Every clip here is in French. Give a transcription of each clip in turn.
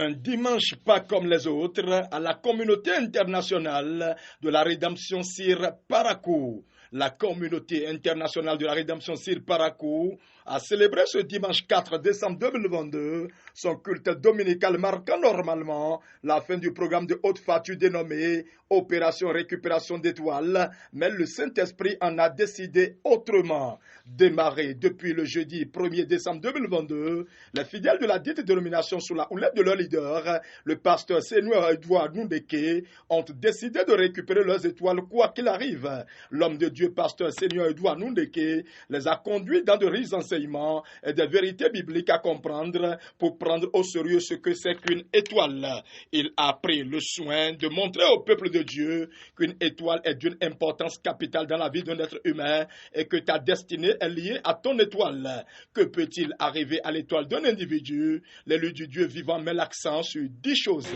Un dimanche pas comme les autres à la communauté internationale de la rédemption Sir Parakou. La communauté internationale de la rédemption Sir Parakou a célébré ce dimanche 4 décembre 2022 son culte dominical marquant normalement la fin du programme de haute facture dénommé Opération Récupération d'étoiles, mais le Saint-Esprit en a décidé autrement. Démarré depuis le jeudi 1er décembre 2022, les fidèles de la dite dénomination sous la houlette de leur leader, le pasteur Seigneur Edouard Nundeke, ont décidé de récupérer leurs étoiles quoi qu'il arrive. L'homme de Dieu, pasteur Seigneur Edouard Nundeke, les a conduits dans de riches enseignements et des vérités bibliques à comprendre pour prendre au sérieux ce que c'est qu'une étoile. Il a pris le soin de montrer au peuple de Dieu qu'une étoile est d'une importance capitale dans la vie d'un être humain et que ta destinée est liée à ton étoile. Que peut-il arriver à l'étoile d'un individu? L'élu du Dieu vivant met l'accent sur 10 choses.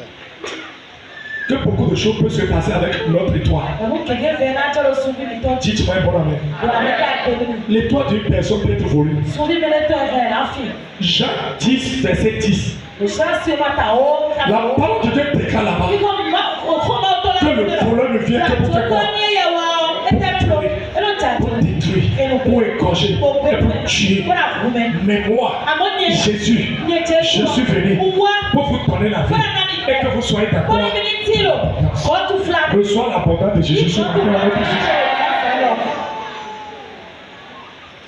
Que beaucoup de choses peuvent se passer avec notre étoile. Dites-moi un bon amen. L'étoile d'une personne peut être volée. Jacques 10, verset 10. La parole de Dieu déclare là-bas que le voleur ne vient que pour faire quoi? Pour détruire, pour égorger, pour tuer. Mais moi, Jésus, je suis venu pour vous donner la vie et que vous soyez d'accord. Reçois l'abondance de Jésus sur vous.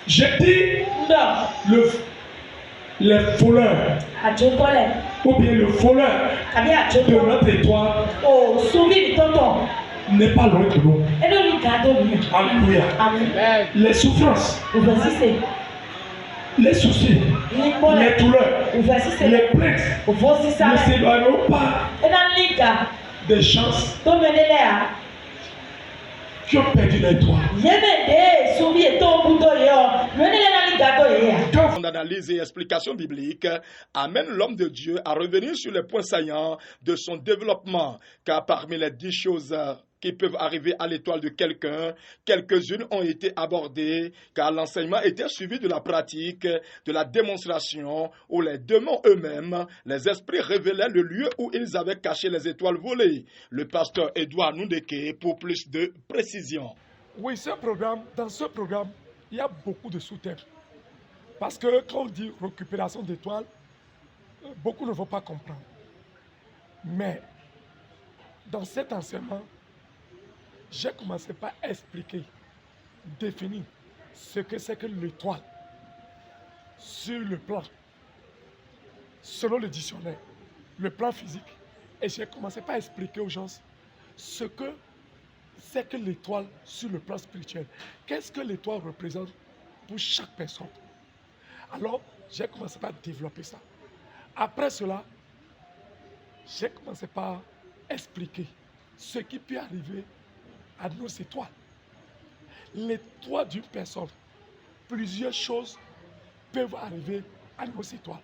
J'ai dit les voleurs ou bien le voleur de notre étoile n'est pas loin de nous. Alléluia. Les souffrances, les soucis, les douleurs, les plaintes ne s'éloigneront pas des chances qui ont perdu l'étoile. Quand on analyse et explication biblique amène l'homme de Dieu à revenir sur les points saillants de son développement, car parmi les 10 choses qui peuvent arriver à l'étoile de quelqu'un, quelques-unes ont été abordées, car l'enseignement était suivi de la pratique, de la démonstration, où les démons eux-mêmes, les esprits révélaient le lieu où ils avaient caché les étoiles volées. Le pasteur Edouard Nundeke pour plus de précision. Oui, dans ce programme, il y a beaucoup de sous-thèmes. Parce que quand on dit récupération d'étoiles, beaucoup ne vont pas comprendre. Mais dans cet enseignement, j'ai commencé par expliquer, définir ce que c'est que l'étoile sur le plan, selon le dictionnaire, le plan physique. Et j'ai commencé par expliquer aux gens ce que c'est que l'étoile sur le plan spirituel. Qu'est-ce que l'étoile représente pour chaque personne? Alors, j'ai commencé par développer ça. Après cela, j'ai commencé par expliquer ce qui peut arriver à nos étoiles. L'étoile d'une personne, plusieurs choses peuvent arriver à nos étoiles.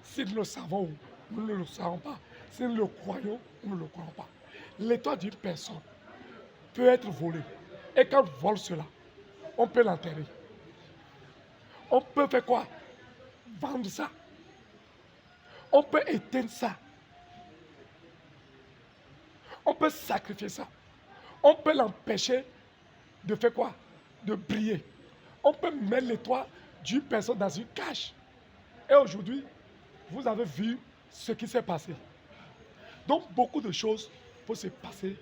Si nous le savons, nous ne le savons pas. Si nous le croyons, nous ne le croyons pas. L'étoile d'une personne peut être volée. Et quand on vole cela, on peut l'enterrer. On peut faire quoi? Vendre ça. On peut éteindre ça. On peut sacrifier ça. On peut l'empêcher de faire quoi? De briller. On peut mettre l'étoile d'une personne dans une cage. Et aujourd'hui, vous avez vu ce qui s'est passé. Donc, beaucoup de choses peuvent se passer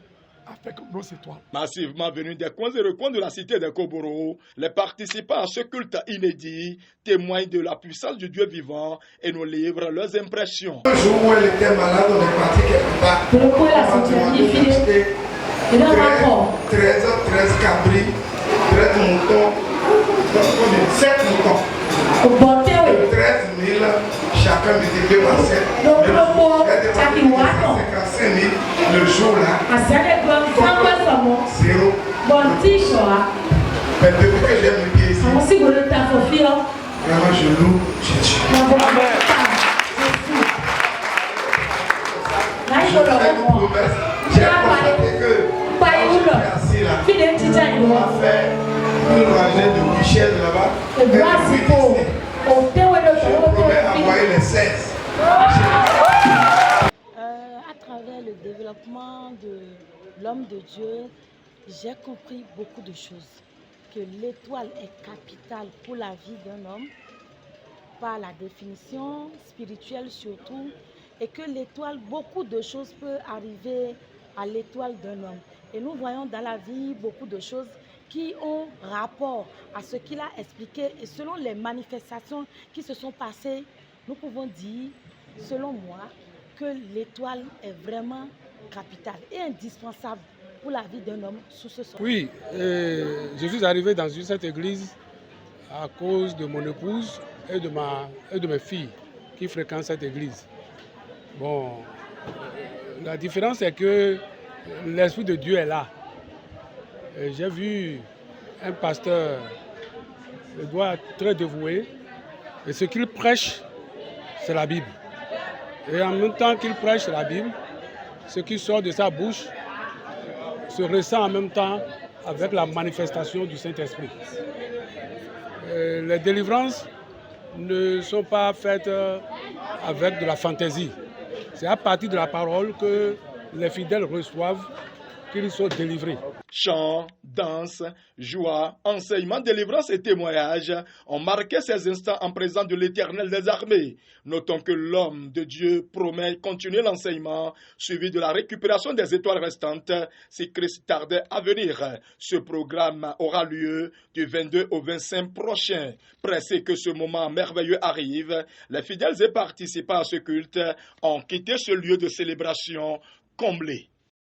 avec nos étoiles. Massivement venus des coins et recoins de la cité des Koboro, les participants à ce culte inédit témoignent de la puissance du Dieu vivant et nous livrent leurs impressions. Un jour où elle était malade, on est parti quelque part. On m'a demandé d'acheter 13 cabris, 13 moutons, 7 moutons. 13 000, chacun multiplié par 7. Donc, elle demandé 55 000 le jour là. Zéro. Mais depuis que j'ai mis pied ici, vraiment je loue Jésus. J'ai constaté que quand je suis assis là, on m'a fait une rangée de 8 chaises là-bas. Je promets envoyer les 16. l'homme de Dieu, j'ai compris beaucoup de choses. Que l'étoile est capitale pour la vie d'un homme, par la définition spirituelle surtout, et que l'étoile, beaucoup de choses peuvent arriver à l'étoile d'un homme. Et nous voyons dans la vie beaucoup de choses qui ont rapport à ce qu'il a expliqué. Et selon les manifestations qui se sont passées, nous pouvons dire, selon moi, que l'étoile est vraiment capitale et indispensable pour la vie d'un homme sous ce sens. Oui, je suis arrivé dans cette église à cause de mon épouse et de mes filles qui fréquentent cette église. Bon, la différence est que l'Esprit de Dieu est là. J'ai vu un pasteur, il doit être très dévoué, et ce qu'il prêche, c'est la Bible. Et en même temps qu'il prêche la Bible, ce qui sort de sa bouche se ressent en même temps avec la manifestation du Saint-Esprit. Les délivrances ne sont pas faites avec de la fantaisie. C'est à partir de la parole que les fidèles reçoivent qu'ils sont délivrés. Chants, danse, joie, enseignement, délivrance et témoignage ont marqué ces instants en présence de l'Éternel des armées. Notons que l'homme de Dieu promet continuer l'enseignement suivi de la récupération des étoiles restantes si Christ tardait à venir. Ce programme aura lieu du 22 au 25 prochain. Pressé que ce moment merveilleux arrive, les fidèles et participants à ce culte ont quitté ce lieu de célébration comblé.